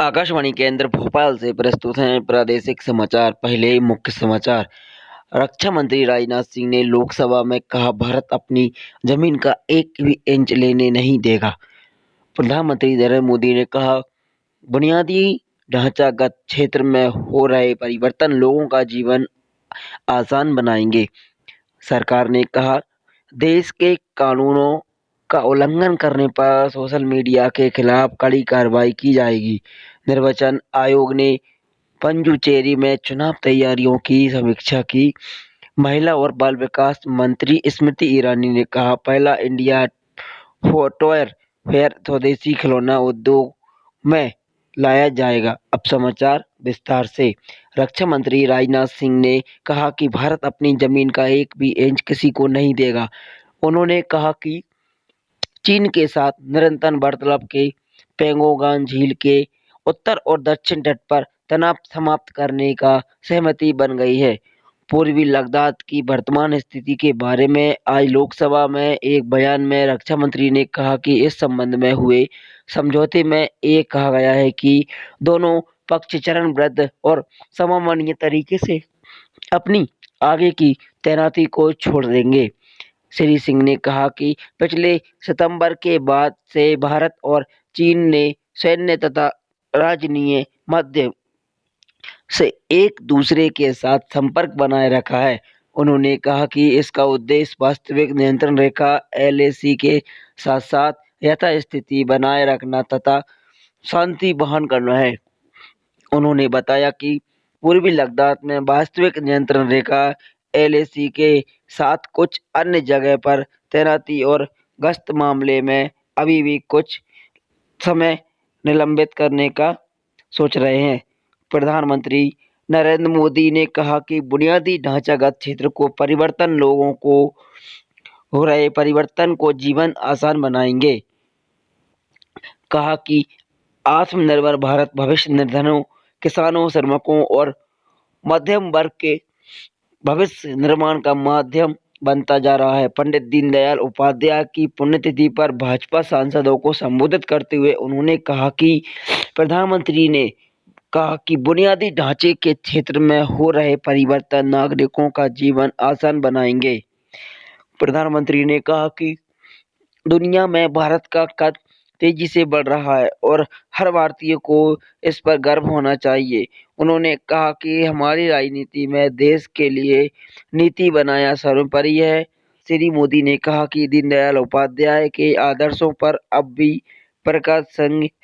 आकाशवाणी केंद्र भोपाल से प्रस्तुत हैं प्रादेशिक समाचार। पहले मुख्य समाचार। रक्षा मंत्री राजनाथ सिंह ने लोकसभा में कहा, भारत अपनी जमीन का एक भी इंच लेने नहीं देगा। प्रधानमंत्री नरेंद्र मोदी ने कहा, बुनियादी ढांचागत क्षेत्र में हो रहे परिवर्तन लोगों का जीवन आसान बनाएंगे। सरकार ने कहा, देश के कानूनों का उल्लंघन करने पर सोशल मीडिया के खिलाफ कड़ी कार्रवाई की जाएगी। निर्वाचन आयोग ने पुडुचेरी में चुनाव तैयारियों की समीक्षा की। महिला और बाल विकास मंत्री स्मृति ईरानी ने कहा, पहला इंडिया फुटवेयर फेयर स्वदेशी खिलौना उद्योग में लाया जाएगा। अब समाचार विस्तार से। रक्षा मंत्री राजनाथ सिंह ने कहा कि भारत अपनी जमीन का एक भी इंच किसी को नहीं देगा। उन्होंने कहा कि चीन के साथ निरंतर वार्तालाप के पैंगोंग झील के उत्तर और दक्षिण तट पर तनाव समाप्त करने का सहमति बन गई है। पूर्वी लद्दाख की वर्तमान स्थिति के बारे में आज लोकसभा में एक बयान में रक्षा मंत्री ने कहा कि इस संबंध में हुए समझौते में ये कहा गया है कि दोनों पक्ष चरणबद्ध और समन्वयित तरीके से अपनी आगे की तैनाती को छोड़ देंगे। श्री सिंह ने कहा कि पिछले सितंबर के बाद से भारत और चीन ने सैन्य तथा राजनीतिक माध्यम से एक दूसरे के साथ संपर्क बनाए रखा है। उन्होंने कहा कि इसका उद्देश्य वास्तविक नियंत्रण रेखा एलएसी के साथ साथ यथास्थिति बनाए रखना तथा शांति बहाल करना है। उन्होंने बताया कि पूर्वी लद्दाख में वास्तविक नियंत्रण रेखा एलएसी के साथ कुछ अन्य जगह पर तैनाती और गश्त मामले में अभी भी कुछ समय निलंबित करने का सोच रहे हैं। प्रधानमंत्री नरेंद्र मोदी ने कहा कि बुनियादी ढांचागत क्षेत्र को परिवर्तन लोगों को हो रहे परिवर्तन को जीवन आसान बनाएंगे। कहा कि आत्मनिर्भर भारत भविष्य निर्धनों, किसानों, श्रमिकों और मध्यम वर्ग के भविष्य निर्माण का माध्यम बनता जा रहा है। पंडित दीनदयाल उपाध्याय की पुण्यतिथि पर भाजपा सांसदों को संबोधित करते हुए उन्होंने कहा कि प्रधानमंत्री ने कहा कि बुनियादी ढांचे के क्षेत्र में हो रहे परिवर्तन नागरिकों का जीवन आसान बनाएंगे। प्रधानमंत्री ने कहा कि दुनिया में भारत का कद तेजी से बढ़ रहा है और हर भारतीय को इस पर गर्व होना चाहिए। उन्होंने कहा कि हमारी राजनीति में देश के लिए नीति बनाना सर्वोपरि है। श्री मोदी ने कहा कि दीनदयाल उपाध्याय के आदर्शों पर अब भी प्रकाश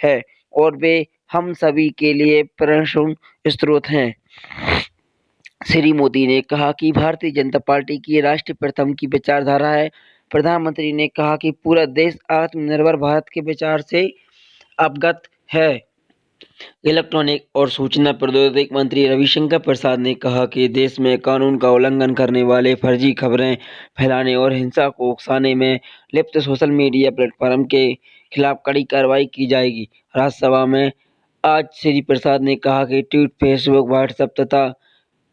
है और वे हम सभी के लिए प्रेरणा स्रोत हैं। श्री मोदी ने कहा कि भारतीय जनता पार्टी की राष्ट्रीय प्रथम की विचारधारा है। प्रधानमंत्री ने कहा कि पूरा देश आत्मनिर्भर भारत के विचार से अवगत है। इलेक्ट्रॉनिक और सूचना प्रौद्योगिकी मंत्री रविशंकर प्रसाद ने कहा कि देश में कानून का उल्लंघन करने वाले, फर्जी खबरें फैलाने और हिंसा को उकसाने में लिप्त सोशल मीडिया प्लेटफॉर्म के खिलाफ कड़ी कार्रवाई की जाएगी। राज्यसभा में आज श्री प्रसाद ने कहा कि ट्वीट, फेसबुक, व्हाट्सएप तथा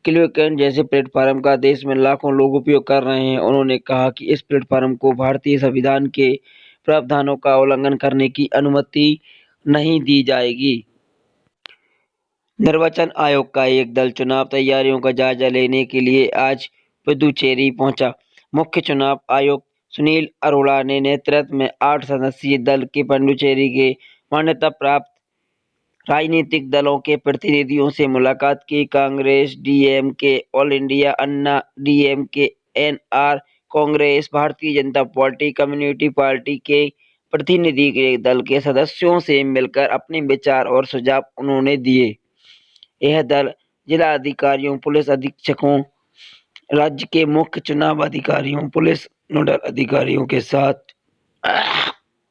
क्लिकन जैसे प्लेटफॉर्म का देश में लाखों लोग उपयोग कर रहे हैं। उन्होंने कहा कि इस प्लेटफॉर्म को भारतीय संविधान के प्रावधानों का उल्लंघन करने की अनुमति नहीं दी जाएगी। निर्वाचन आयोग का एक दल चुनाव तैयारियों का जायजा लेने के लिए आज पुडुचेरी पहुंचा। मुख्य चुनाव आयुक्त सुनील अरोड़ा ने नेतृत्व में 8 सदस्यीय दल के पुडुचेरी के मान्यता प्राप्त राजनीतिक दलों के प्रतिनिधियों से मुलाकात की। कांग्रेस, डीएमके, ऑल इंडिया अन्ना DMK, NR Congress, Bharatiya Janata party, communist party के प्रतिनिधि के दल के सदस्यों से मिलकर अपने विचार और सुझाव उन्होंने दिए। यह दल जिला अधिकारियों, पुलिस अधीक्षकों, राज्य के मुख्य चुनाव अधिकारियों, पुलिस नोडल अधिकारियों के साथ